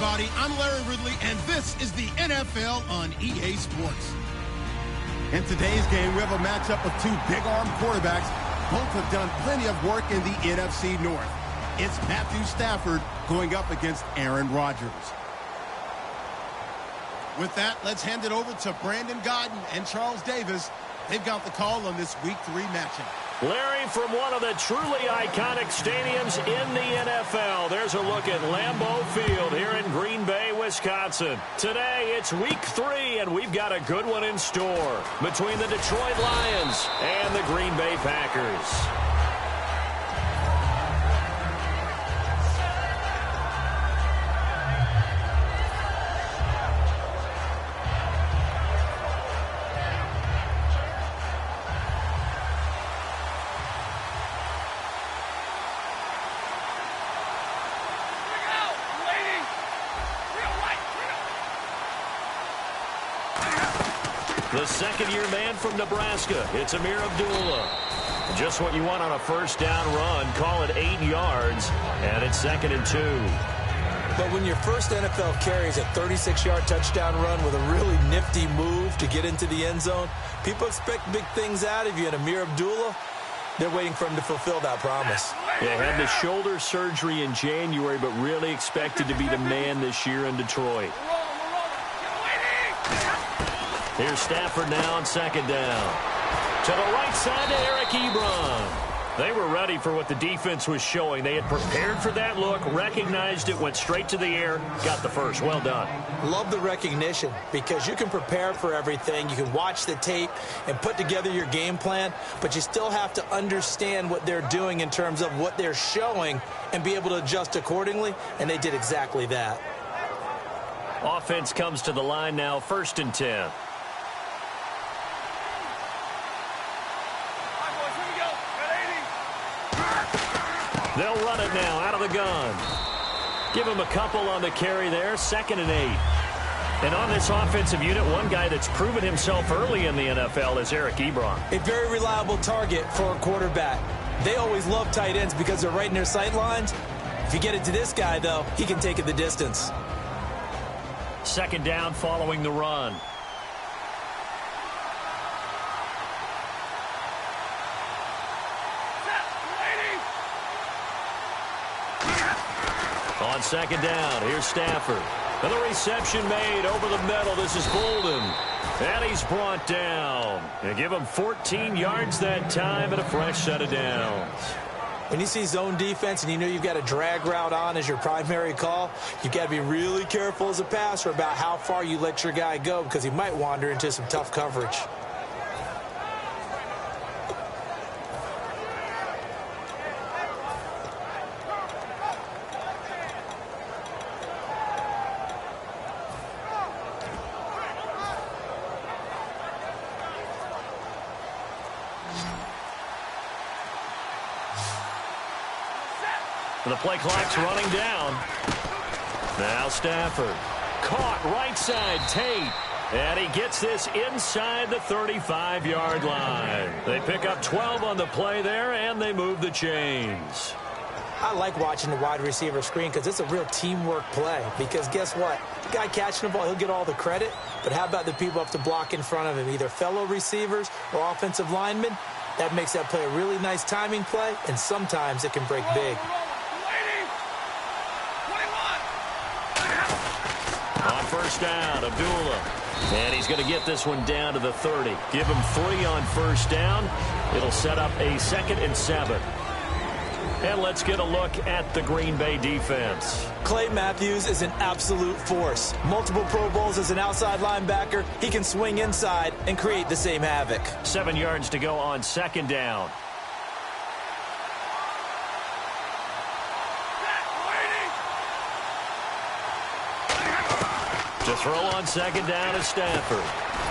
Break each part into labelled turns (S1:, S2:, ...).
S1: everybody. I'm Larry Ridley, and this is the NFL on EA Sports. In today's game, we have a matchup of two big-arm quarterbacks. Both have done plenty of work in the NFC North. It's Matthew Stafford going up against Aaron Rodgers. With that, let's hand it over to Brandon Godden and Charles Davis. They've got the call on this Week 3 matchup.
S2: Larry, from one of the truly iconic stadiums in the NFL, there's a look at Lambeau Field here in Green Bay, Wisconsin. Today, it's Week 3, and we've got a good one in store between the Detroit Lions and the Green Bay Packers. The second-year man from Nebraska, it's Amir Abdullah. Just what you want on a first-down run. Call it 8 yards, and it's 2nd and 2.
S3: But when your first NFL carry is a 36-yard touchdown run with a really nifty move to get into the end zone, people expect big things out of you, and Amir Abdullah, they're waiting for him to fulfill that promise.
S2: Yeah, had the shoulder surgery in January, but really expected to be the man this year in Detroit. Here's Stafford now on 2nd down. To the right side to Eric Ebron. They were ready for what the defense was showing. They had prepared for that look, recognized it, went straight to the air, got the first. Well done.
S3: Love the recognition because you can prepare for everything. You can watch the tape and put together your game plan, but you still have to understand what they're doing in terms of what they're showing and be able to adjust accordingly, and they did exactly that.
S2: Offense comes to the line now, 1st and 10. They'll run it now out of the gun. Give him a couple on the carry there, 2nd and 8. And on this offensive unit, one guy that's proven himself early in the NFL is Eric Ebron.
S3: A very reliable target for a quarterback. They always love tight ends because they're right in their sight lines. If you get it to this guy, though, he can take it the distance.
S2: 2nd down following the run. On 2nd down, here's Stafford. And the reception made over the middle. This is Bolden. And he's brought down. And give him 14 yards that time and a fresh set of downs.
S3: When you see zone defense and you know you've got a drag route on as your primary call, you've got to be really careful as a passer about how far you let your guy go because he might wander into some tough coverage.
S2: The play clock's running down. Now Stafford. Caught right side, Tate. And he gets this inside the 35-yard line. They pick up 12 on the play there, and they move the chains.
S3: I like watching the wide receiver screen because it's a real teamwork play. Because guess what? The guy catching the ball, he'll get all the credit. But how about the people up to block in front of him, either fellow receivers or offensive linemen? That makes that play a really nice timing play, and sometimes it can break big.
S2: On 1st down, Abdullah. And he's going to get this one down to the 30. Give him 3 on 1st down. It'll set up a 2nd and 7. And let's get a look at the Green Bay defense.
S3: Clay Matthews is an absolute force. Multiple Pro Bowls as an outside linebacker. He can swing inside and create the same havoc.
S2: 7 yards to go on 2nd down. To throw on 2nd down is Stafford.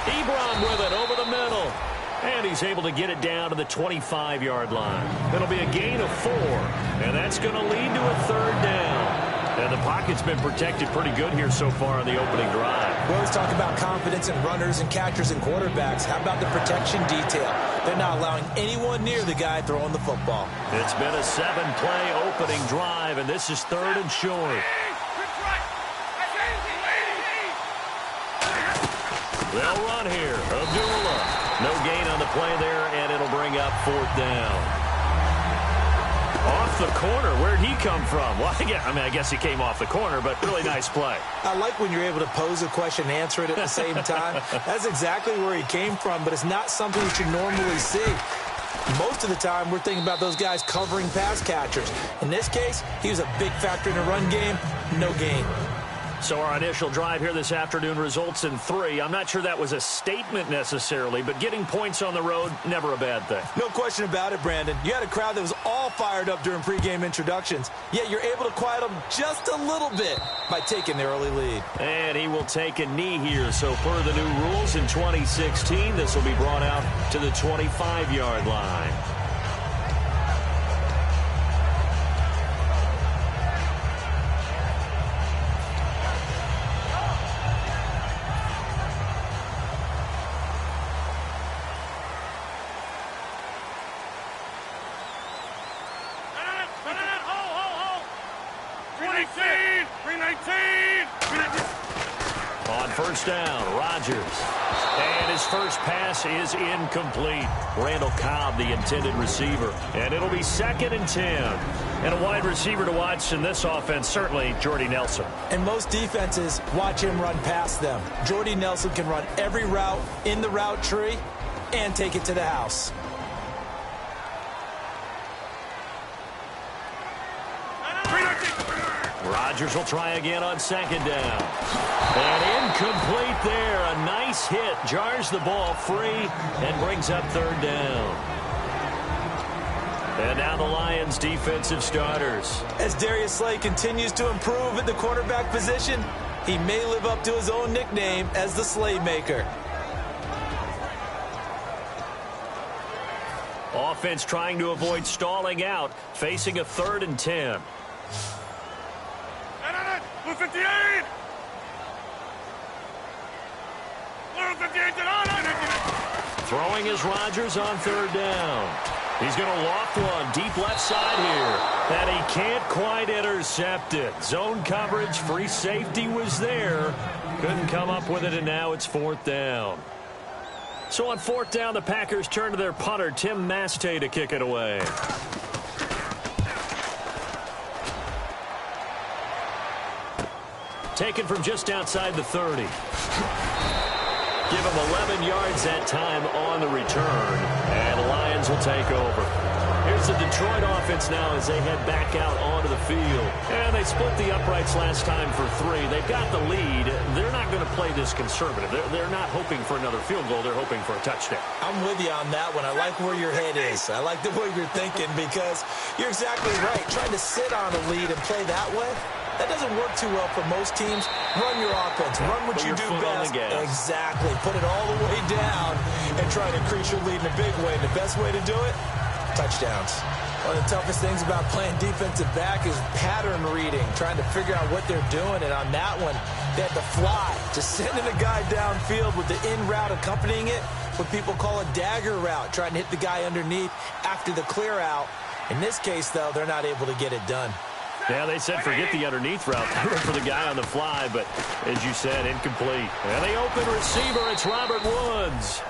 S2: Ebron with it over the middle. And he's able to get it down to the 25-yard line. It'll be a gain of 4. And that's going to lead to a 3rd down. And the pocket's been protected pretty good here so far on the opening drive.
S3: We always talk about confidence in runners and catchers and quarterbacks. How about the protection detail? They're not allowing anyone near the guy throwing the football.
S2: It's been a 7-play opening drive, and this is 3rd and short. They'll run here. Abdullah. No gain on the play there, and it'll bring up 4th down. Off the corner. Where'd he come from? Well, I guess he came off the corner, but really nice play.
S3: I like when you're able to pose a question and answer it at the same time. That's exactly where he came from, but it's not something that you normally see. Most of the time, we're thinking about those guys covering pass catchers. In this case, he was a big factor in the run game. No gain.
S2: So our initial drive here this afternoon results in 3. I'm not sure that was a statement necessarily, but getting points on the road, never a bad thing.
S3: No question about it, Brandon. You had a crowd that was all fired up during pregame introductions, yet you're able to quiet them just a little bit by taking the early lead.
S2: And he will take a knee here. So per the new rules in 2016, this will be brought out to the 25-yard line. On first down, Rodgers. And his first pass is incomplete. Randall Cobb, the intended receiver. And it'll be 2nd and 10. And a wide receiver to watch in this offense, certainly Jordy Nelson.
S3: And most defenses watch him run past them. Jordy Nelson can run every route in the route tree and take it to the house.
S2: Rodgers will try again on 2nd down. And incomplete there. A nice hit. Jars the ball free and brings up 3rd down. And now the Lions' defensive starters.
S3: As Darius Slay continues to improve at the quarterback position, he may live up to his own nickname as the Slaymaker.
S2: Offense trying to avoid stalling out, facing a 3rd and 10.
S4: 58!
S2: Throwing is Rodgers on 3rd down. He's going to loft one deep left side here. And he can't quite intercept it. Zone coverage, free safety was there. Couldn't come up with it, and now it's 4th down. So on 4th down, the Packers turn to their punter, Tim Mastay, to kick it away. Taken from just outside the 30. Give him 11 yards that time on the return. And the Lions will take over. Here's the Detroit offense now as they head back out onto the field. And they split the uprights last time for 3. They've got the lead. They're not going to play this conservative. They're not hoping for another field goal. They're hoping for a touchdown.
S3: I'm with you on that one. I like where your head is. I like the way you're thinking because you're exactly right. Trying to sit on a lead and play that way, that doesn't work too well for most teams. Run your offense. Run what you do best. Exactly. Put it all the way down and try to increase your lead in a big way. And the best way to do it, touchdowns. One of the toughest things about playing defensive back is pattern reading, trying to figure out what they're doing. And on that one, they had to fly, just sending a guy downfield with the in route accompanying it, what people call a dagger route, trying to hit the guy underneath after the clear out. In this case, though, they're not able to get it done.
S2: Yeah, they said forget the underneath route. They went for the guy on the fly, but as you said, incomplete. And the open receiver, it's Robert Woods.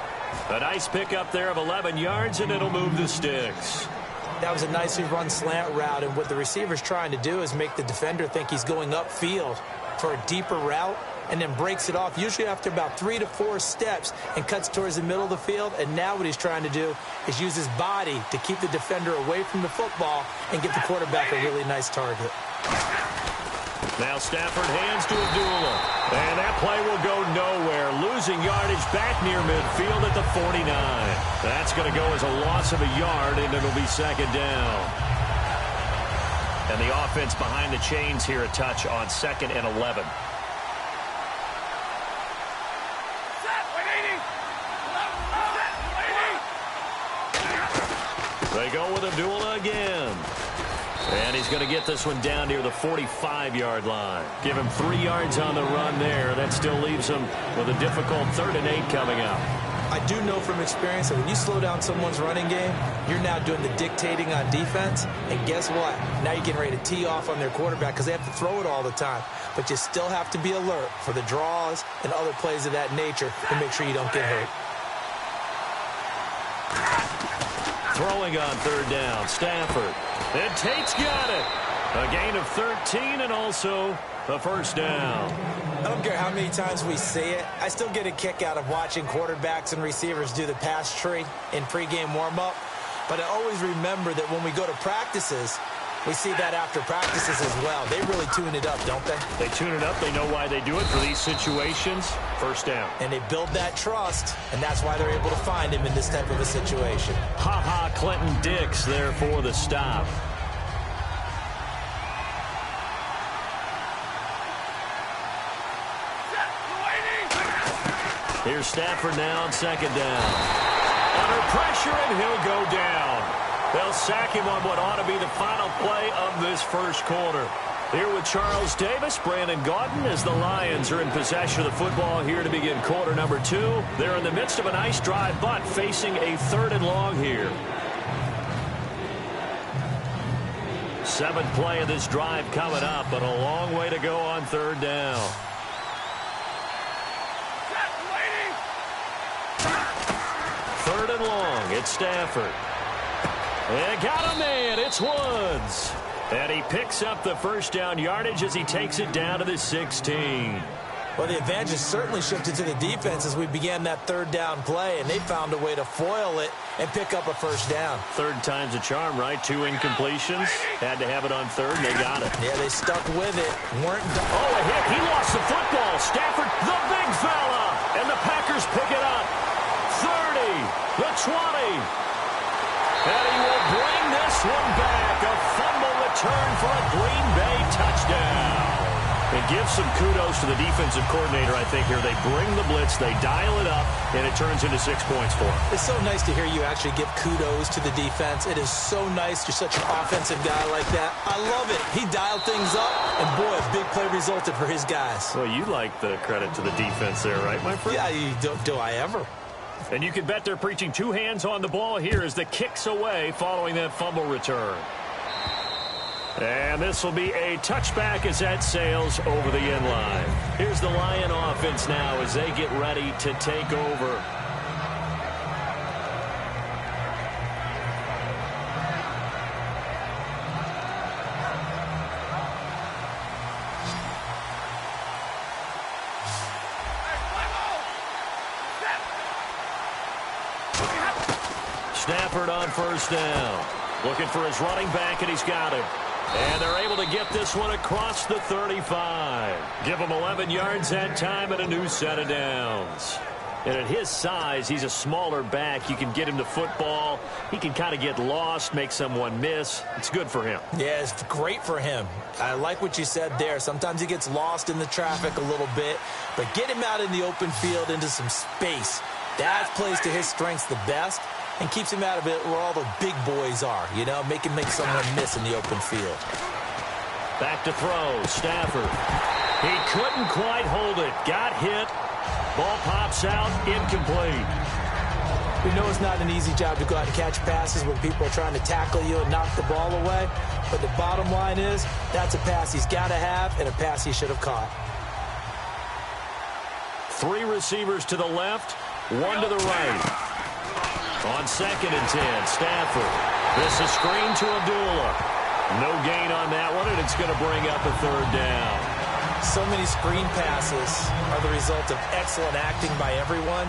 S2: A nice pickup there of 11 yards, and it'll move the sticks.
S3: That was a nicely run slant route, and what the receiver's trying to do is make the defender think he's going upfield for a deeper route, and then breaks it off, usually after about 3 to 4 steps, and cuts towards the middle of the field. And now what he's trying to do is use his body to keep the defender away from the football and get the quarterback a really nice target.
S2: Now Stafford hands to Abdullah. And that play will go nowhere. Losing yardage back near midfield at the 49. That's going to go as a loss of a yard, and it'll be 2nd down. And the offense behind the chains here a touch on 2nd and 11. They go with Abdullah again. And he's going to get this one down near the 45-yard line. Give him 3 yards on the run there. That still leaves him with a difficult 3rd and 8 coming up.
S3: I I do know from experience that when you slow down someone's running game, you're now doing the dictating on defense. And guess what? Now you're getting ready to tee off on their quarterback because they have to throw it all the time. But you still have to be alert for the draws and other plays of that nature to make sure you don't get hurt.
S2: Throwing on third down, Stafford. And Tate's got it. A gain of 13 and also a first down.
S3: I don't care how many times we see it. I still get a kick out of watching quarterbacks and receivers do the pass tree in pregame warm-up. But I always remember that when we go to practices, we see that after practices as well. They really tune it up, don't they?
S2: They tune it up. They know why they do it for these situations. First down.
S3: And they build that trust, and that's why they're able to find him in this type of a situation.
S2: Ha-ha, Clinton Dix there for the stop. Here's Stafford now on second down. Under pressure, and he'll go down. They'll sack him on what ought to be the final play of this first quarter. Here with Charles Davis, Brandon Gaudin, as the Lions are in possession of the football here to begin quarter number 2. They're in the midst of a nice drive, but facing a 3rd and long here. 7th play of this drive coming up, but a long way to go on 3rd down. Third and long, it's Stafford. And got a man, it's Woods. And he picks up the first down yardage as he takes it down to the 16.
S3: Well, the advantage has certainly shifted to the defense as we began that 3rd down play, and they found a way to foil it and pick up a first down.
S2: 3rd time's a charm, right? 2 incompletions. Had to have it on 3rd, and they got it.
S3: Yeah, they stuck with it.
S2: Oh, a hit. He lost the football. Stafford, the big fella. And the Packers pick it up. 30, the 20. And he will bring this one back. A fumble return for a Green Bay touchdown. It gives some kudos to the defensive coordinator, I think, here. They bring the blitz, they dial it up, and it turns into 6 points for him.
S3: It's so nice to hear you actually give kudos to the defense. It is so nice. You're such an offensive guy like that. I love it. He dialed things up, and boy, a big play resulted for his guys.
S2: Well, you like the credit to the defense there, right, my friend?
S3: Yeah, do I ever?
S2: And you can bet they're preaching 2 hands on the ball here as the kick's away following that fumble return. And this will be a touchback as that sails over the end line. Here's the Lion offense now as they get ready to take over. Stafford on first down. Looking for his running back, and he's got him. And they're able to get this one across the 35. Give him 11 yards that time and a new set of downs. And at his size, he's a smaller back. You can get him the football. He can kind of get lost, make someone miss. It's good for him.
S3: Yeah, it's great for him. I like what you said there. Sometimes he gets lost in the traffic a little bit. But get him out in the open field into some space. That plays to his strengths the best and keeps him out of it where all the big boys are, you know, make someone miss in the open field.
S2: Back to throw, Stafford. He couldn't quite hold it. Got hit. Ball pops out, incomplete.
S3: We know it's not an easy job to go out and catch passes when people are trying to tackle you and knock the ball away. But the bottom line is, that's a pass he's got to have and a pass he should have caught.
S2: 3 receivers to the left, 1 to the right. On 2nd and 10, Stafford. This is screen to Abdullah. No gain on that one, and it's going to bring up a 3rd down.
S3: So many screen passes are the result of excellent acting by everyone.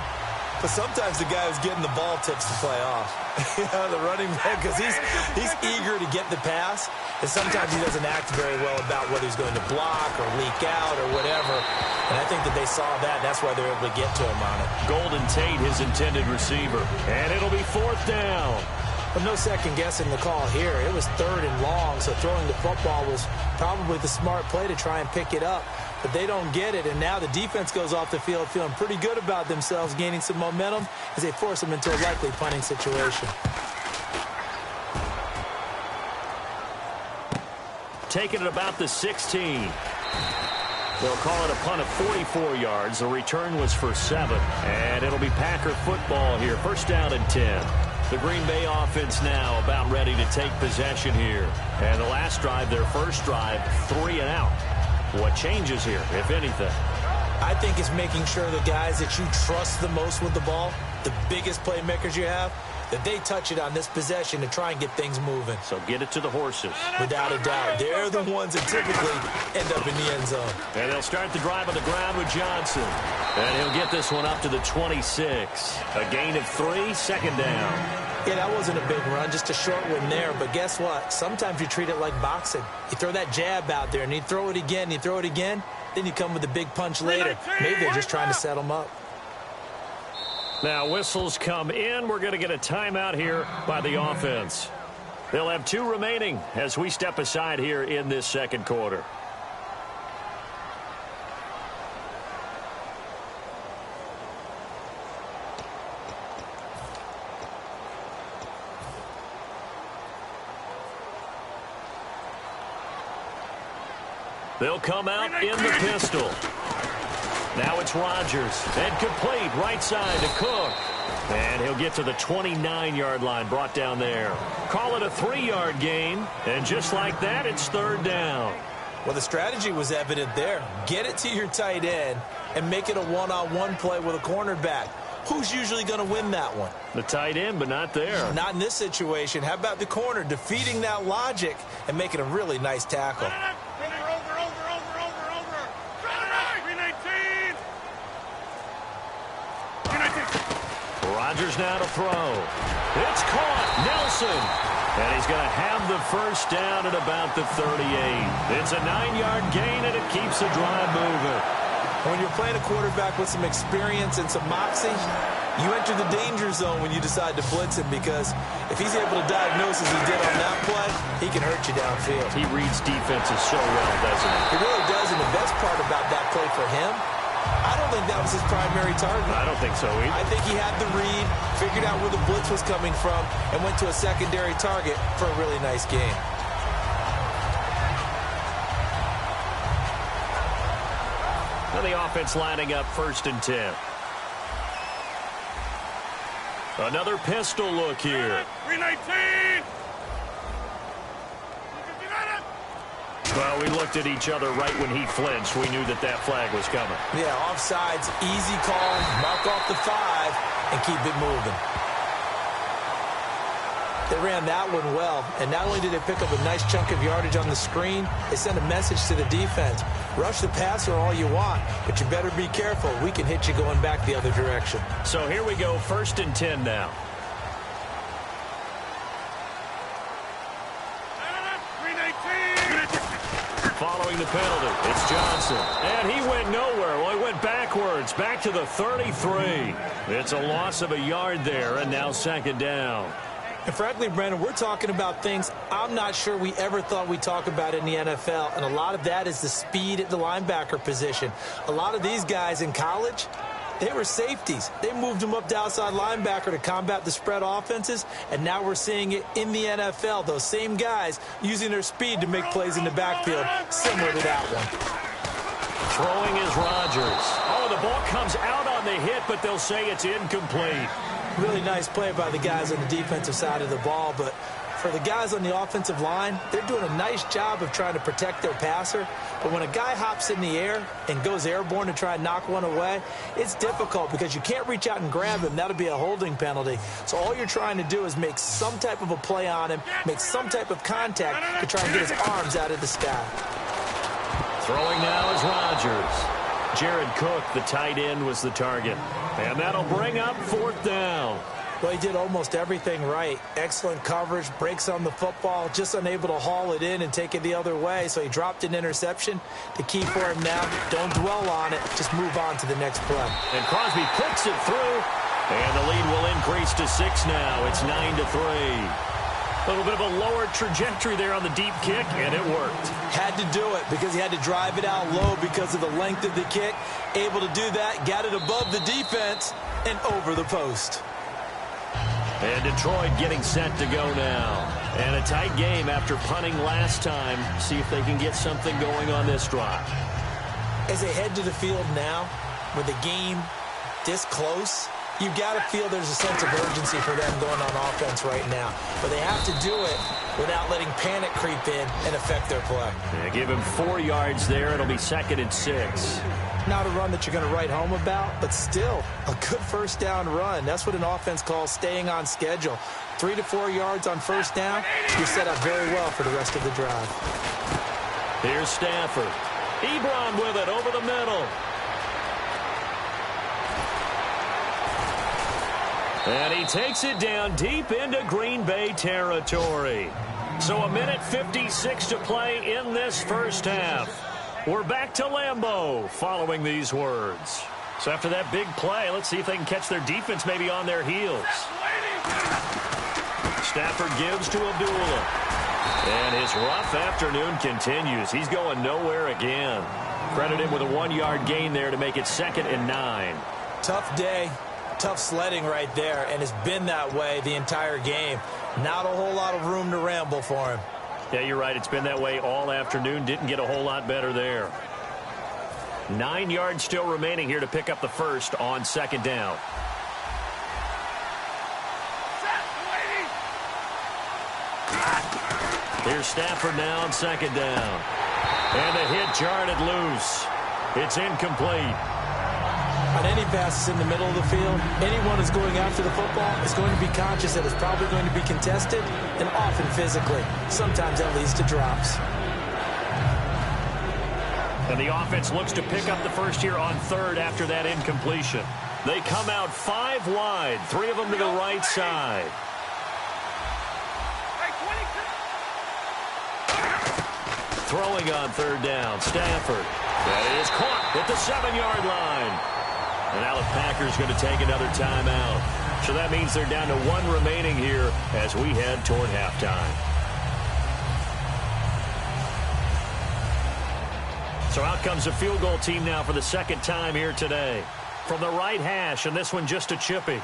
S3: But sometimes the guy who's getting the ball tips the play off. You know, the running back, because he's eager to get the pass. And sometimes he doesn't act very well about whether he's going to block or leak out or whatever. And I think that they saw that. That's why they're able to get to him on it.
S2: Golden Tate, his intended receiver. And it'll be 4th down.
S3: But no second guessing the call here. It was 3rd and long, so throwing the football was probably the smart play to try and pick it up. But they don't get it, and now the defense goes off the field feeling pretty good about themselves, gaining some momentum as they force them into a likely punting situation.
S2: Taking it about the 16. They'll call it a punt of 44 yards. The return was for 7. And it'll be Packer football here. First down and 10. The Green Bay offense now about ready to take possession here. And the last drive, their first drive, 3 and out. What changes here, if anything?
S3: I think it's making sure the guys that you trust the most with the ball, the biggest playmakers you have, that they touch it on this possession to try and get things moving.
S2: So get it to the horses.
S3: Without a doubt. They're the ones that typically end up in the end zone.
S2: And they'll start the drive on the ground with Johnson. And he'll get this one up to the 26. A gain of 3, second down.
S3: Yeah, that wasn't a big run, just a short one there. But guess what? Sometimes you treat it like boxing. You throw that jab out there, and you throw it again, you throw it again, then you come with a big punch later. Maybe they're just trying to set them up.
S2: Now whistles come in. We're going to get a timeout here by the offense. They'll have 2 remaining as we step aside here in this second quarter. They'll come out in the pistol. Now it's Rodgers. And complete right side to Cook. And he'll get to the 29-yard line, brought down there. Call it a 3-yard gain. And just like that, it's third down.
S3: Well, the strategy was evident there. Get it to your tight end and make it a one-on-one play with a cornerback. Who's usually going to win that one?
S2: The tight end, but not there.
S3: Not in this situation. How about the corner defeating that logic and making a really nice tackle?
S2: Rodgers now to throw. It's caught. Nelson. And he's going to have the first down at about the 38. It's a 9-yard gain, and it keeps the drive moving.
S3: When you're playing a quarterback with some experience and some moxie, you enter the danger zone when you decide to blitz him, because if he's able to diagnose as he did on that play, he can hurt you downfield.
S2: He reads defenses so well, doesn't he?
S3: He really does, and the best part about that play for him, I don't think that was his primary target.
S2: I don't think so either.
S3: I think he had the read, figured out where the blitz was coming from, and went to a secondary target for a really nice game.
S2: And the offense lining up first and 10. Another pistol look here.
S4: 319.
S2: Well, we looked at each other right when he flinched. We knew that that flag was coming.
S3: Yeah, offsides, easy call, mark off the 5, and keep it moving. They ran that one well, and not only did they pick up a nice chunk of yardage on the screen, they sent a message to the defense. Rush the passer all you want, but you better be careful. We can hit you going back the other direction.
S2: So here we go, first and 10 now. Following the penalty, it's Johnson. And he went nowhere. Well, he went backwards, back to the 33. It's a loss of a yard there, and now second down.
S3: And frankly, Brandon, we're talking about things I'm not sure we ever thought we'd talk about in the NFL, and a lot of that is the speed at the linebacker position. A lot of these guys in college, they were safeties. They moved them up to outside linebacker to combat the spread offenses, and now we're seeing it in the NFL. Those same guys using their speed to make plays in the backfield, similar to that one.
S2: Throwing is Rodgers. Oh, the ball comes out on the hit, but they'll say it's incomplete.
S3: Really nice play by the guys on the defensive side of the ball, but for the guys on the offensive line, they're doing a nice job of trying to protect their passer. But when a guy hops in the air and goes airborne to try and knock one away, it's difficult because you can't reach out and grab him. That'll be a holding penalty. So all you're trying to do is make some type of a play on him, make some type of contact to try and get his arms out of the sky.
S2: Throwing now is Rodgers. Jared Cook, the tight end, was the target. And that'll bring up fourth down.
S3: Well, he did almost everything right. Excellent coverage, breaks on the football, just unable to haul it in and take it the other way. So he dropped an interception. The key for him now, don't dwell on it. Just move on to the next play.
S2: And Crosby puts it through. And the lead will increase to 6 now. It's 9-3. A little bit of a lower trajectory there on the deep kick, and it worked.
S3: Had to do it because he had to drive it out low because of the length of the kick. Able to do that, got it above the defense and over the post.
S2: And Detroit getting set to go now. And a tight game after punting last time. See if they can get something going on this drive.
S3: As they head to the field now, with the game this close, you've got to feel there's a sense of urgency for them going on offense right now. But they have to do it without letting panic creep in and affect their play.
S2: Yeah, give him 4 yards there. It'll be 2nd and 6.
S3: Not a run that you're going to write home about, but still a good first down run. That's what an offense calls staying on schedule. 3 to 4 yards on first down, you're set up very well for the rest of the drive.
S2: Here's Stafford. Ebron with it over the middle. And he takes it down deep into Green Bay territory. So 1:56 to play in this first half. We're back to Lambeau following these words. So after that big play, let's see if they can catch their defense maybe on their heels. Stafford gives to Abdullah. And his rough afternoon continues. He's going nowhere again. Credit him with a 1-yard gain there to make it 2nd and 9.
S3: Tough day. Tough sledding right there, and it's been that way the entire game. Not a whole lot of room to ramble for him.
S2: Yeah, you're right. It's been that way all afternoon. Didn't get a whole lot better there. 9 yards still remaining here to pick up the first on 2nd down. Here's Stafford now on 2nd down. And the hit jarred it loose. It's incomplete.
S3: On any passes in the middle of the field, anyone who's going after the football is going to be conscious that it's probably going to be contested, and often physically. Sometimes that leads to drops.
S2: And the offense looks to pick up the first here on 3rd after that incompletion. They come out 5 wide, 3 of them to the right side. Throwing on 3rd down, Stafford. That is caught at the 7-yard line. And now the Packers going to take another timeout. So that means they're down to 1 remaining here as we head toward halftime. So out comes the field goal team now for the 2nd time here today. From the right hash, and this one just a chippy.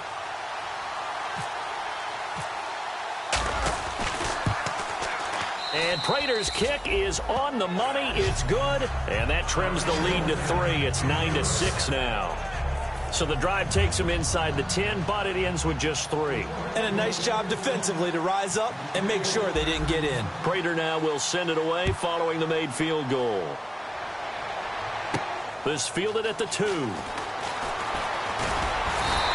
S2: And Prater's kick is on the money. It's good. And that trims the lead to 3. It's 9-6 now. So the drive takes them inside the 10, but it ends with just 3.
S3: And a nice job defensively to rise up and make sure they didn't get in.
S2: Prater now will send it away following the made field goal. This fielded at the 2.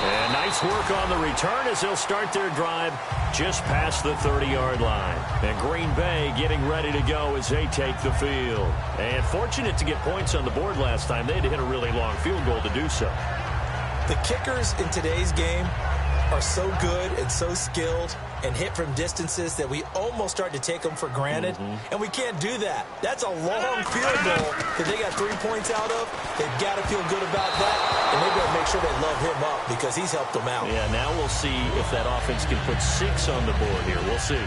S2: And nice work on the return as they'll start their drive just past the 30-yard line. And Green Bay getting ready to go as they take the field. And fortunate to get points on the board last time. They had to hit a really long field goal to do so.
S3: The kickers in today's game are so good and so skilled and hit from distances that we almost start to take them for granted. And we can't do that. That's a long field goal that they got 3 points out of. They've got to feel good about that, and they've got to make sure they love him up because he's helped them out.
S2: Yeah, now we'll see if that offense can put 6 on the board here. We'll see.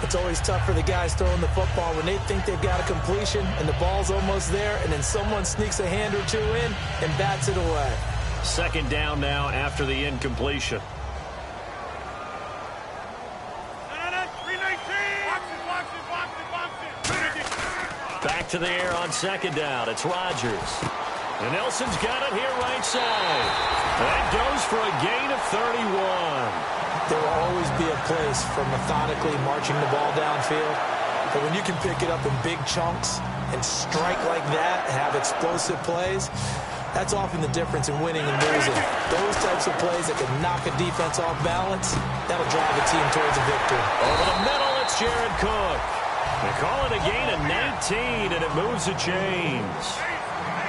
S3: It's always tough for the guys throwing the football when they think they've got a completion and the ball's almost there, and then someone sneaks a hand or 2 in and bats it away.
S2: 2nd down now after the incompletion. Back to the air on 2nd down. It's Rodgers. And Nelson's got it here right side. That goes for a gain of 31.
S3: There will always be a place for methodically marching the ball downfield. But when you can pick it up in big chunks and strike like that, have explosive plays, that's often the difference in winning and losing. Those types of plays that can knock a defense off balance, that'll drive a team towards a victory.
S2: Over the middle, it's Jared Cook. They call it a gain of 19, and it moves the chains.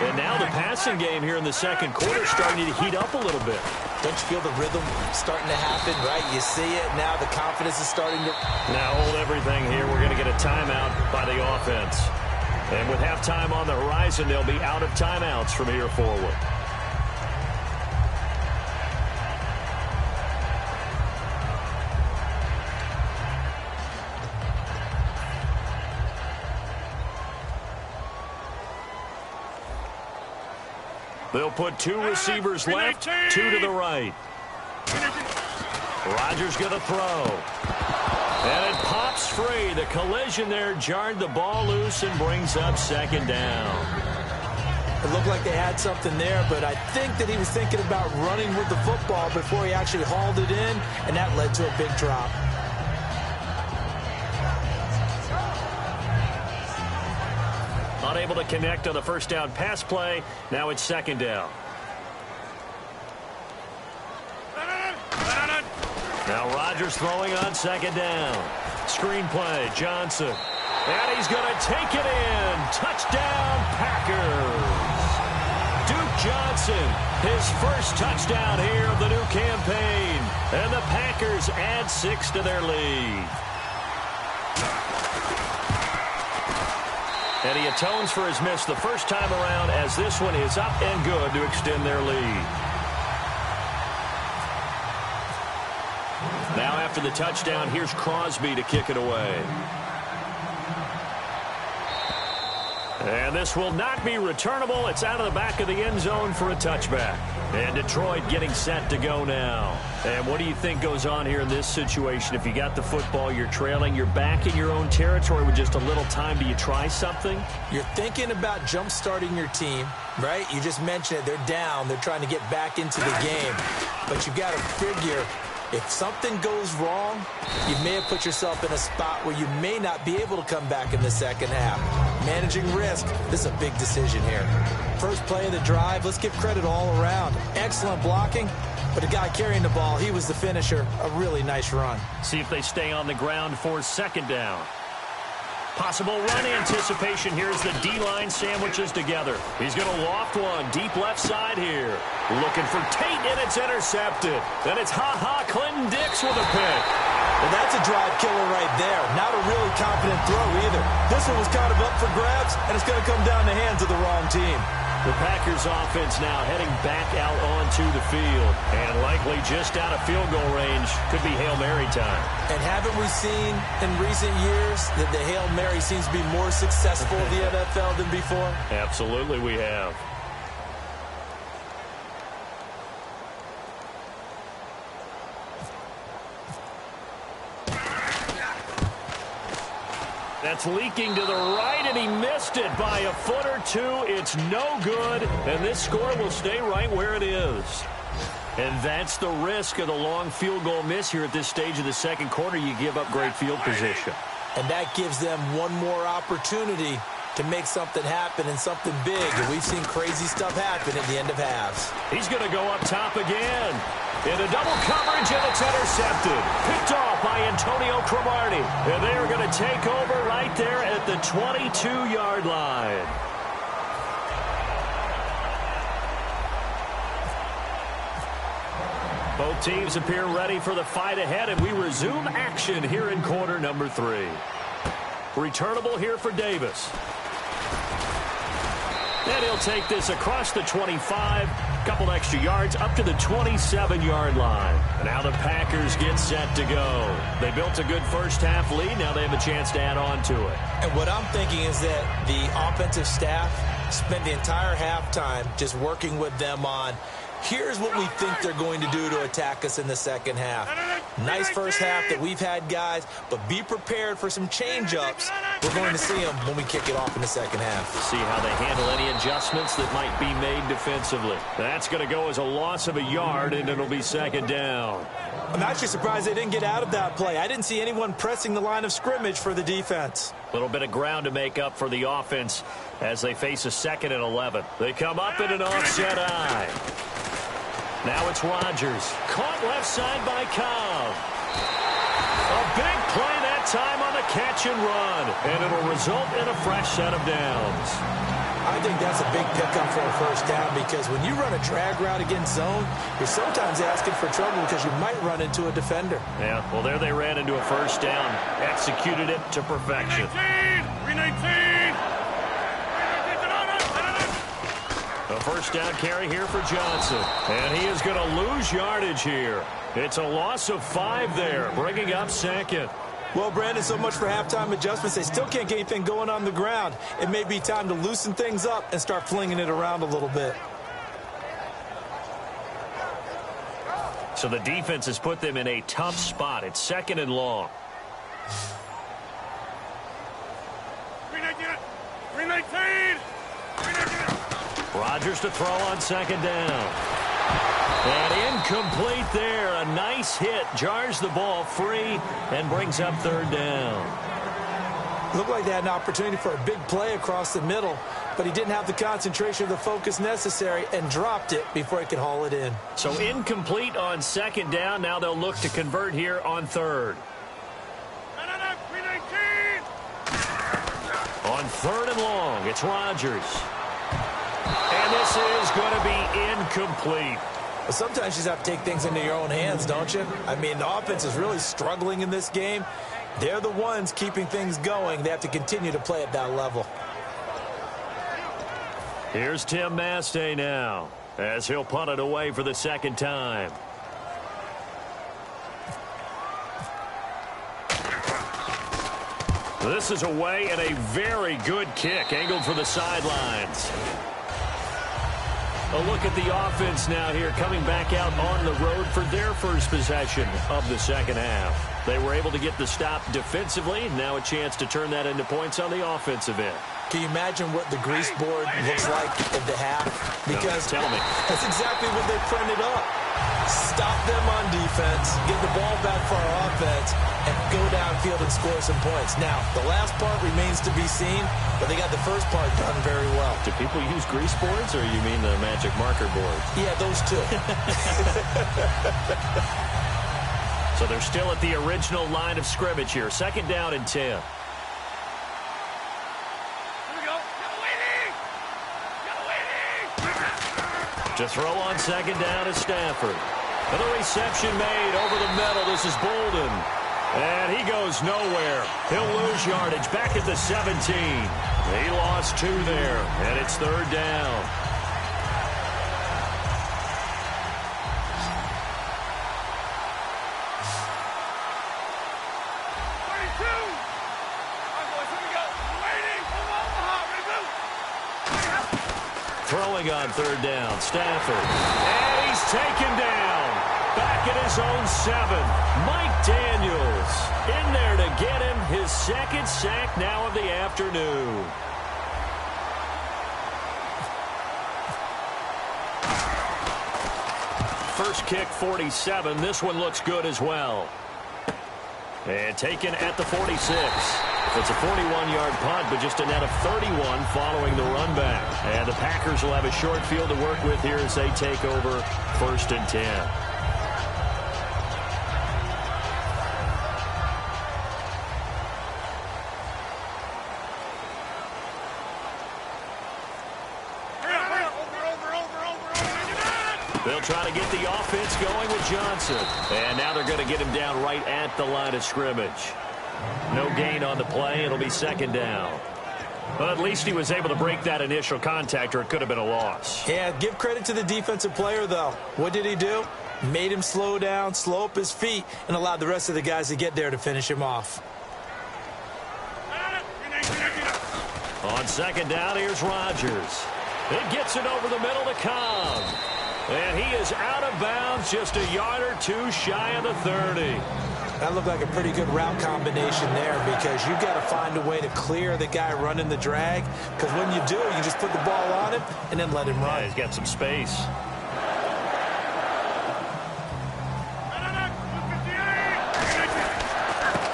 S2: And now the passing game here in the 2nd quarter starting to heat up a little bit.
S3: Don't you feel the rhythm starting to happen, right? You see it. Now the confidence is starting to...
S2: Now hold everything here. We're going to get a timeout by the offense. And with halftime on the horizon, they'll be out of timeouts from here forward. They'll put 2 receivers left, 2 to the right. Rodgers going to throw. And it pops free. The collision there jarred the ball loose and brings up 2nd down.
S3: It looked like they had something there, but I think that he was thinking about running with the football before he actually hauled it in, and that led to a big drop.
S2: Unable to connect on the first down pass play. Now it's second down. Now Rodgers throwing on second down. Screenplay, Johnson. And he's going to take it in. Touchdown, Packers. Duke Johnson, his first touchdown here of the new campaign. And the Packers add 6 to their lead. And he atones for his miss the first time around as this one is up and good to extend their lead. Now after the touchdown, here's Crosby to kick it away. And this will not be returnable. It's out of the back of the end zone for a touchback. And Detroit getting set to go now. And what do you think goes on here in this situation? If you got the football, you're trailing, you're back in your own territory with just a little time. Do you try something?
S3: You're thinking about jump-starting your team, right? You just mentioned it. They're down. They're trying to get back into the game. But you've got to figure, if something goes wrong, you may have put yourself in a spot where you may not be able to come back in the second half. Managing risk, this is a big decision here. First play of the drive, let's give credit all around. Excellent blocking, but the guy carrying the ball, he was the finisher. A really nice run.
S2: See if they stay on the ground for second down. Possible run anticipation. Here's the D-line sandwiches together. He's going to loft one deep left side here. Looking for Tate, and it's intercepted. Then it's Clinton Dix with a pick.
S3: Well, that's a drive killer right there. Not a really confident throw either. This one was kind of up for grabs, and it's going to come down the hands of the wrong team.
S2: The Packers offense now heading back out onto the field. And likely just out of field goal range. Could be Hail Mary time.
S3: And haven't we seen in recent years that the Hail Mary seems to be more successful in the NFL than before?
S2: Absolutely we have. That's leaking to the right, and he missed it by a foot or two. It's no good, and this score will stay right where it is. And that's the risk of the long field goal miss here at this stage of the second quarter. You give up great field position.
S3: And that gives them one more opportunity to make something happen and something big. And we've seen crazy stuff happen at the end of halves.
S2: He's going to go up top again. In a double coverage, and it's intercepted. Picked off by Antonio Cromartie. And they are going to take over right there at the 22-yard line. Both teams appear ready for the fight ahead, and we resume action here in quarter number 3. Returnable here for Davis. And he'll take this across the 25, couple extra yards up to the 27-yard line. And now the Packers get set to go. They built a good first-half lead. Now they have a chance to add on to it.
S3: And what I'm thinking is that the offensive staff spent the entire halftime just working with them on, here's what we think they're going to do to attack us in the second half. Nice first half that we've had, guys, but be prepared for some change-ups. We're going to see them when we kick it off in the second half.
S2: See how they handle any adjustments that might be made defensively. That's going to go as a loss of a yard, and it'll be second down.
S3: I'm actually surprised they didn't get out of that play. I didn't see anyone pressing the line of scrimmage for the defense.
S2: A little bit of ground to make up for the offense as they face a 2nd and 11. They come up in an offset eye. Now it's Rodgers. Caught left side by Cobb. A big play that time on the catch and run. And it'll result in a fresh set of downs.
S3: I think that's a big pickup for a first down because when you run a drag route against zone, you're sometimes asking for trouble because you might run into a defender.
S2: Yeah, well, there they ran into a first down. Executed it to perfection. 319! A first down carry here for Johnson. And he is going to lose yardage here. It's a loss of 5 there, bringing up second.
S3: Well, Brandon, so much for halftime adjustments. They still can't get anything going on the ground. It may be time to loosen things up and start flinging it around a little bit.
S2: So the defense has put them in a tough spot. It's 2nd and long.
S1: 319!
S2: Rodgers to throw on second down. And incomplete there. A nice hit. Jars the ball free and brings up third down.
S3: Looked like they had an opportunity for a big play across the middle, but he didn't have the concentration or the focus necessary and dropped it before he could haul it in.
S2: So incomplete on second down. Now they'll look to convert here on third. On third and long, it's Rodgers. And this is going to be incomplete.
S3: Well, sometimes you just have to take things into your own hands, don't you? I mean, the offense is really struggling in this game. They're the ones keeping things going. They have to continue to play at that level.
S2: Here's Tim Mastay now, as he'll punt it away for the second time. This is away and a very good kick, angled for the sidelines. A look at the offense now here, coming back out on the road for their first possession of the second half. They were able to get the stop defensively. Now a chance to turn that into points on the offensive end.
S3: Can you imagine what the grease board looks like at the half? Because
S2: no, tell me.
S3: That's exactly what they printed up. Stop them on defense, get the ball back for our offense, and go downfield and score some points. Now, the last part remains to be seen, but they got the first part done very well.
S2: Do people use grease boards, or you mean the magic marker board?
S3: Yeah, those two.
S2: So they're still at the original line of scrimmage here. Second down and 10. To throw on second down is Stafford. And the reception made over the middle. This is Bolden. And he goes nowhere. He'll lose yardage back at the 17. He lost 2 there. And it's third down. Throwing on third down, Stafford. And he's taken down. Back at his own 7. Mike Daniels in there to get him his second sack now of the afternoon. First kick, 47. This one looks good as well. And taken at the 46. It's a 41-yard punt, but just a net of 31 following the run back. And the Packers will have a short field to work with here as they take over first and 10. They'll try to get the offense going with Johnson. And now they're going to get him down right at the line of scrimmage. No gain on the play. It'll be second down. But at least he was able to break that initial contact, or it could have been a loss.
S3: Yeah, give credit to the defensive player, though. What did he do? Made him slow down, slow up his feet, and allowed the rest of the guys to get there to finish him off.
S2: On second down, here's Rodgers. It gets it over the middle to Cobb. And he is out of bounds, just a yard or 2 shy of the 30.
S3: That looked like a pretty good route combination there, because you've got to find a way to clear the guy running the drag, because when you do, you just put the ball on him and then let him run.
S2: Yeah, he's got some space.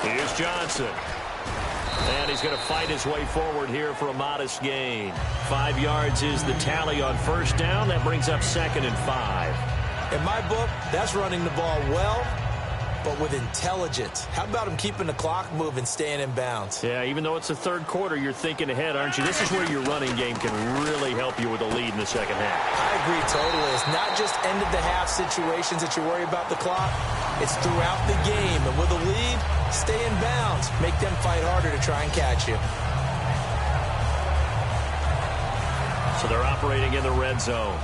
S2: Here's Johnson. And he's going to fight his way forward here for a modest gain. 5 yards is the tally on first down. That brings up second and 5.
S3: In my book, that's running the ball well, but with intelligence. How about him keeping the clock moving, staying in bounds?
S2: Yeah, even though it's the third quarter, you're thinking ahead, aren't you? This is where your running game can really help you with a lead in the second half.
S3: I agree totally. It's not just end-of-the-half situations that you worry about the clock. It's throughout the game. And with a lead, stay in bounds. Make them fight harder to try and catch you.
S2: So they're operating in the red zone.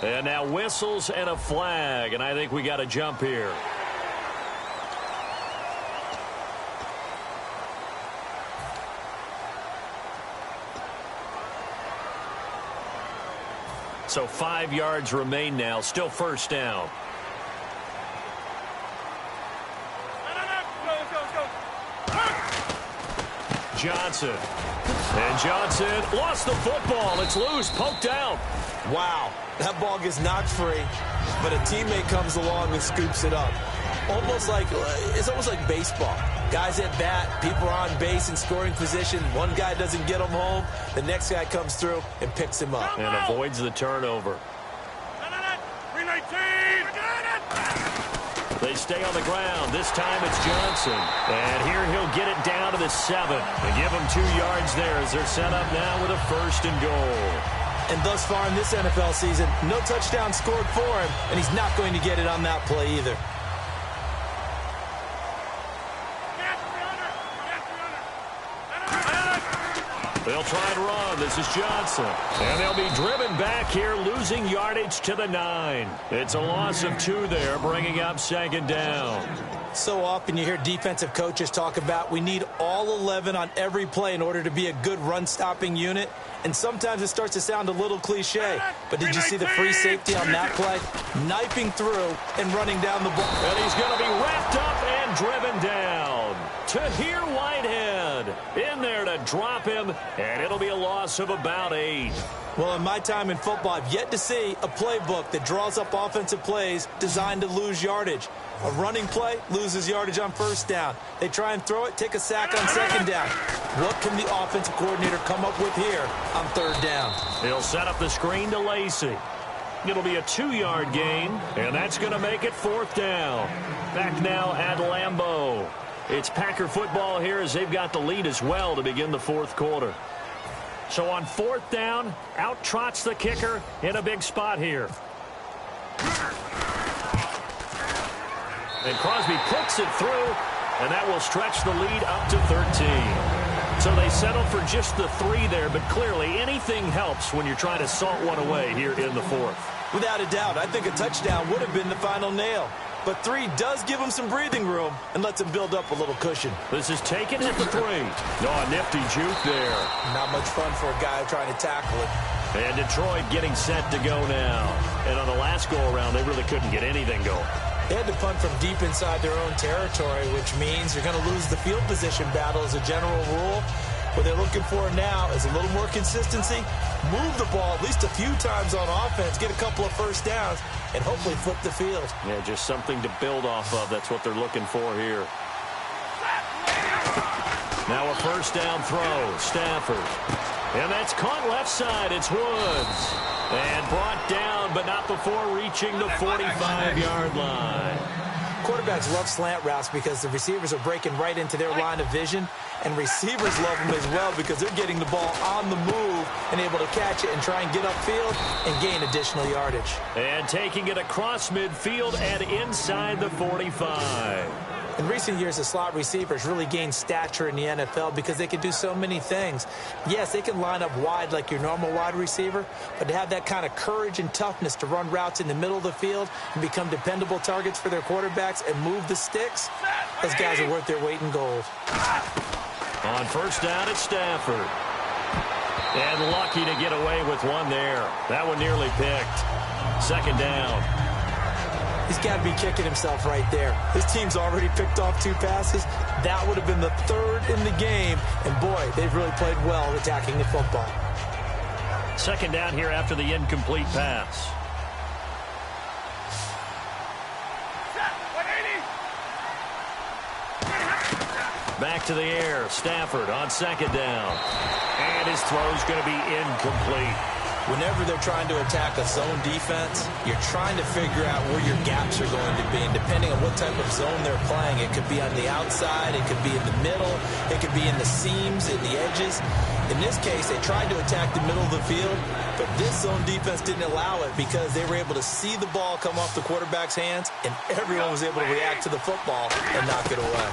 S2: And now whistles and a flag, and I think we got a jump here. So 5 yards remain now, still first down. Johnson. And Johnson lost the football. It's loose, poked out.
S3: Wow, that ball gets knocked free, but a teammate comes along and scoops it up. It's almost like baseball. Guys at bat, people are on base in scoring position. One guy doesn't get him home. The next guy comes through and picks him up.
S2: And avoids the turnover. They stay on the ground. This time it's Johnson. And here he'll get it down to the 7. They give him 2 yards there as they're set up now with a 1st and goal.
S3: And thus far in this NFL season, no touchdown scored for him, and he's not going to get it on that play either.
S2: They'll try and run. This is Johnson. And they'll be driven back here, losing yardage to the 9. It's a loss of 2 there, bringing up 2nd down.
S3: So often you hear defensive coaches talk about we need all 11 on every play in order to be a good run-stopping unit. And sometimes it starts to sound a little cliche. But did you see the free safety on that play? Knifing through and running down the ball.
S2: And he's going to be wrapped up and driven down. Tahir Whitehead in there to drop him, and it'll be a loss of about 8.
S3: Well, in my time in football, I've yet to see a playbook that draws up offensive plays designed to lose yardage. A running play loses yardage on 1st down. They try and throw it, take a sack on 2nd down. What can the offensive coordinator come up with here on 3rd down?
S2: He'll set up the screen to Lacey. It'll be a 2-yard gain, and that's going to make it 4th down. Back now at Lambeau. It's Packer football here as they've got the lead as well to begin the 4th quarter. So on 4th down, out trots the kicker in a big spot here. And Crosby puts it through, and that will stretch the lead up to 13. So they settle for just the 3 there, but clearly anything helps when you're trying to salt one away here in the 4th.
S3: Without a doubt, I think a touchdown would have been the final nail. But 3 does give him some breathing room and lets him build up a little cushion.
S2: This is taken at the 3. Oh, a nifty juke there.
S3: Not much fun for a guy trying to tackle it.
S2: And Detroit getting set to go now. And on the last go-around, they really couldn't get anything going.
S3: They had to punt from deep inside their own territory, which means you're going to lose the field position battle as a general rule. What they're looking for now is a little more consistency, move the ball at least a few times on offense, get a couple of 1st downs, and hopefully flip the field.
S2: Yeah, just something to build off of. That's what they're looking for here. Now a 1st down throw, Stafford. And that's caught left side. It's Woods. And brought down, but not before reaching the 45-yard line.
S3: Quarterbacks love slant routes because the receivers are breaking right into their line of vision, and receivers love them as well because they're getting the ball on the move and able to catch it and try and get upfield and gain additional yardage.
S2: And taking it across midfield and inside the 45.
S3: In recent years, the slot receivers really gained stature in the NFL because they can do so many things. Yes, they can line up wide like your normal wide receiver, but to have that kind of courage and toughness to run routes in the middle of the field and become dependable targets for their quarterbacks and move the sticks, those guys are worth their weight in gold.
S2: On 1st down, it's Stafford. And lucky to get away with one there. That one nearly picked. 2nd down.
S3: He's got to be kicking himself right there. His team's already picked off 2 passes. That would have been the 3rd in the game. And, boy, they've really played well attacking the football.
S2: 2nd down here after the incomplete pass. Back to the air. Stafford on 2nd down. And his throw's going to be incomplete.
S3: Whenever they're trying to attack a zone defense, you're trying to figure out where your gaps are going to be. And depending on what type of zone they're playing, it could be on the outside, it could be in the middle, it could be in the seams, in the edges. In this case, they tried to attack the middle of the field, but this zone defense didn't allow it because they were able to see the ball come off the quarterback's hands, and everyone was able to react to the football and knock it away.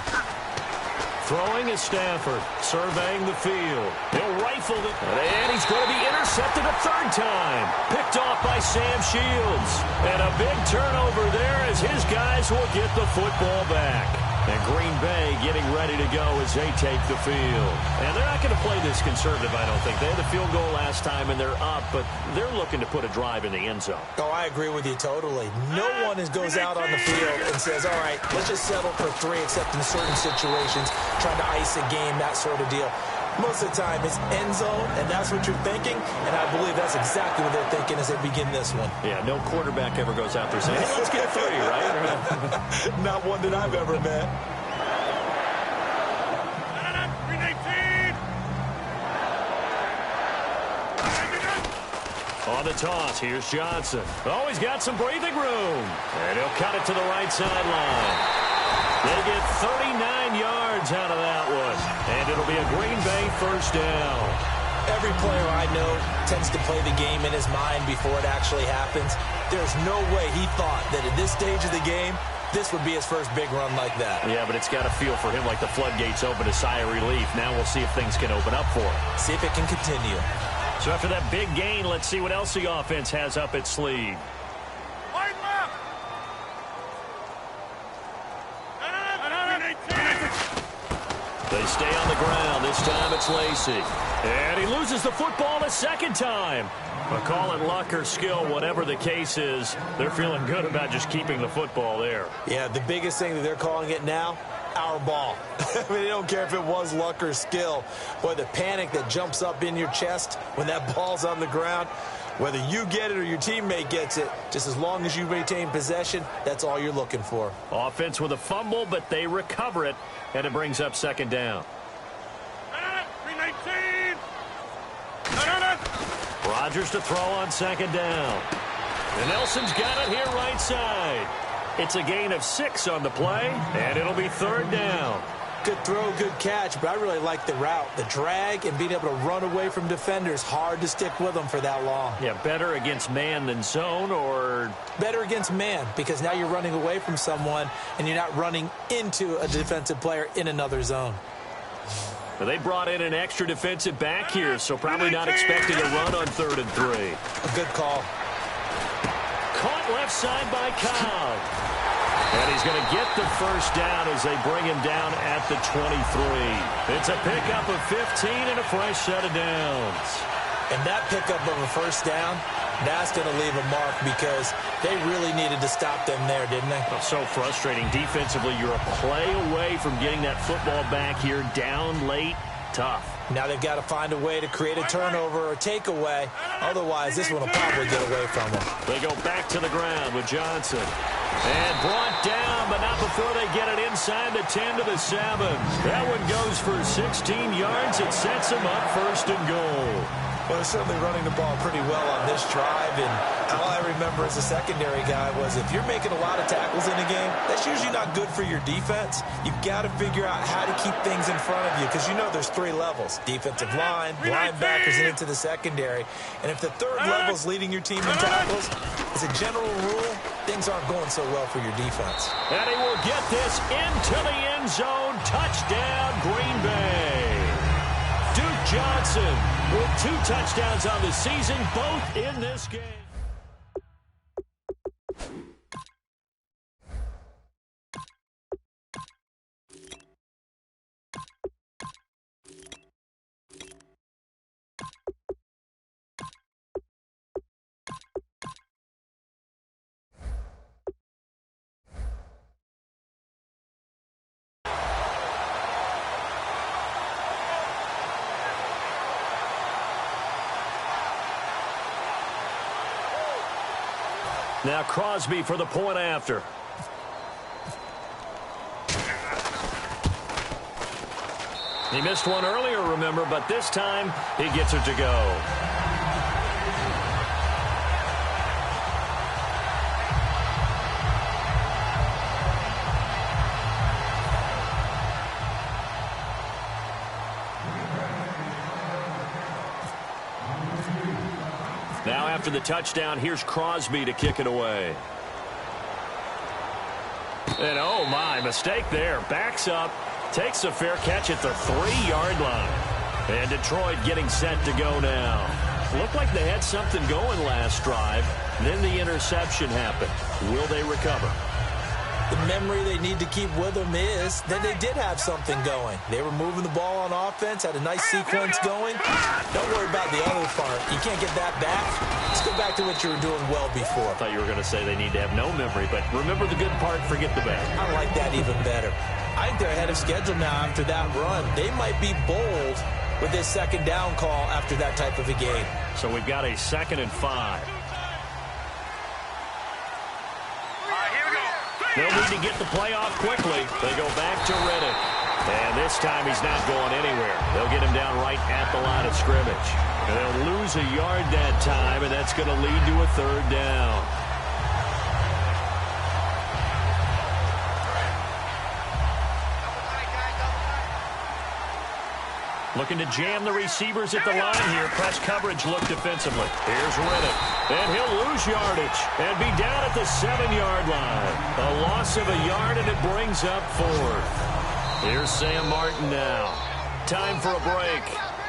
S2: Throwing is Stafford, surveying the field. He'll rifle it, and he's going to be intercepted a 3rd time. Picked off by Sam Shields. And a big turnover there as his guys will get the football back. And Green Bay getting ready to go as they take the field. And they're not going to play this conservative, I don't think. They had the field goal last time, and they're up, but they're looking to put a drive in the end zone.
S3: Oh, I agree with you totally. No one goes out on the field and says, all right, let's just settle for 3 except in certain situations, trying to ice a game, that sort of deal. Most of the time, it's end zone, and that's what you're thinking, and I believe that's exactly what they're thinking as they begin this one.
S2: Yeah, no quarterback ever goes out there saying, hey, let's get 30, right?
S3: Not one that I've ever met.
S2: On the toss, here's Johnson. Oh, he's got some breathing room. And he'll cut it to the right sideline. They get 39 yards out of that one. And it'll be a Green Bay first down.
S3: Every player I know tends to play the game in his mind before it actually happens. There's no way he thought that at this stage of the game, this would be his first big run like that.
S2: Yeah, but it's got to feel for him like the floodgates open, a sigh of relief. Now we'll see if things can open up for him.
S3: See if it can continue.
S2: So after that big gain, let's see what else the offense has up its sleeve. They stay on the ground. This time it's Lacy. And he loses the football the second time. But call it luck or skill, whatever the case is, they're feeling good about just keeping the football there.
S3: Yeah, the biggest thing that they're calling it now, our ball. I mean, they don't care if it was luck or skill. Boy, the panic that jumps up in your chest when that ball's on the ground, whether you get it or your teammate gets it, just as long as you maintain possession, that's all you're looking for.
S2: Offense with a fumble, but they recover it, and it brings up second down.
S4: 319.
S2: Rodgers to throw on second down. And Nelson's got it here right side. It's a gain of 6 on the play, and it'll be third down.
S3: Good throw, good catch, but I really like the route. The drag and being able to run away from defenders, hard to stick with them for that long.
S2: Yeah, better against man than zone, or?
S3: Better against man, because now you're running away from someone, and you're not running into a defensive player in another zone.
S2: Well, they brought in an extra defensive back here, so probably not expecting a run on 3rd and 3.
S3: A good call.
S2: Caught left side by Cobb. And he's going to get the first down as they bring him down at the 23. It's a pickup of 15 and a fresh set of downs.
S3: And that pickup of a first down, that's going to leave a mark because they really needed to stop them there, didn't they?
S2: Oh, so frustrating. Defensively, you're a play away from getting that football back here down late. Tough.
S3: Now they've got to find a way to create a turnover or takeaway. Otherwise, this one will probably get away from them.
S2: They go back to the ground with Johnson. And brought down, but not before they get it inside the 10 to the 7. That one goes for 16 yards. It sets them up 1st and goal.
S3: Well, they're certainly running the ball pretty well on this drive, and all I remember as a secondary guy was if you're making a lot of tackles in a game, that's usually not good for your defense. You've got to figure out how to keep things in front of you because you know there's 3 levels, defensive line, linebackers, and into the secondary. And if the 3rd level is leading your team in tackles, as a general rule, things aren't going so well for your defense.
S2: And he will get this into the end zone. Touchdown, Green Bay. Duke Johnson with 2 touchdowns on the season, both in this game. Now Crosby for the point after. He missed one earlier, remember, but this time he gets it to go. Now after the touchdown, here's Crosby to kick it away. And oh my, mistake there. Backs up, takes a fair catch at the 3-yard line. And Detroit getting set to go now. Looked like they had something going last drive. Then the interception happened. Will they recover?
S3: The memory they need to keep with them is that they did have something going. They were moving the ball on offense, had a nice sequence going. Don't worry about the other part. You can't get that back. Let's go back to what you were doing well before.
S2: I thought you were going to say they need to have no memory, but remember the good part, forget the bad.
S3: I like that even better. I think they're ahead of schedule now after that run. They might be bold, with this second down call after that type of a game.
S2: So we've got a 2nd and 5. They'll need to get the play off quickly. They go back to Riddick. And this time he's not going anywhere. They'll get him down right at the line of scrimmage. And they'll lose a yard that time, and that's going to lead to a 3rd down. Looking to jam the receivers at the line here. Press coverage look defensively. Here's Riddick. And he'll lose yardage and be down at the 7-yard line. A loss of a yard, and it brings up 4th. Here's Sam Martin now. Time for a break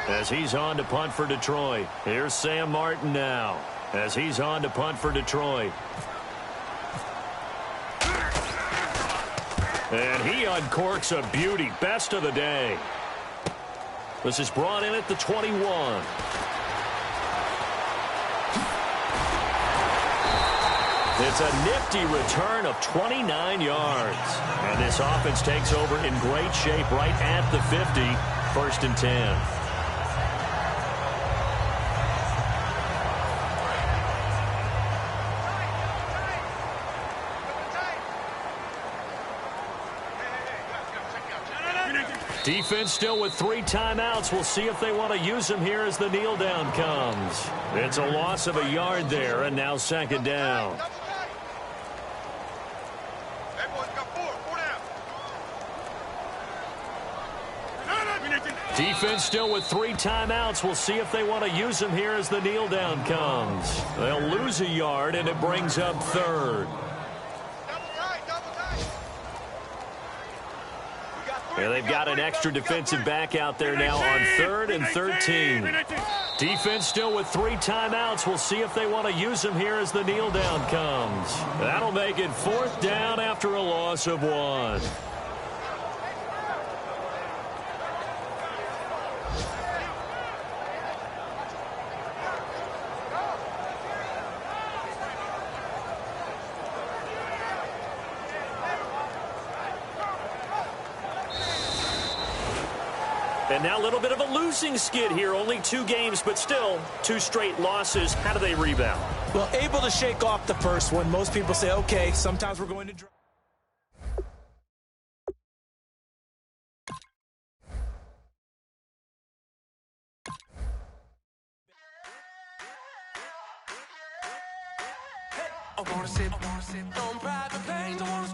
S2: as he's on to punt for Detroit. Here's Sam Martin now as he's on to punt for Detroit. And he uncorks a beauty. Best of the day. This is brought in at the 21. It's a nifty return of 29 yards. And this offense takes over in great shape right at the 50. 1st and 10. Defense still with 3 timeouts. We'll see if they want to use them here as the kneel down comes. It's a loss of a yard there, and now 2nd down. Defense still with 3 timeouts. We'll see if they want to use them here as the kneel down comes. They'll lose a yard, and it brings up 3rd. Yeah, they've got an extra defensive back out there now on 3rd and 13. Defense still with 3 timeouts. We'll see if they want to use them here as the kneel down comes. That'll make it 4th down after a loss of 1. And now a little bit of a losing skid here. Only 2 games, but still 2 straight losses. How do they rebound?
S3: Well, able to shake off the first one. Most people say, okay, sometimes we're going to drop. I wanna sip on private planes. I wanna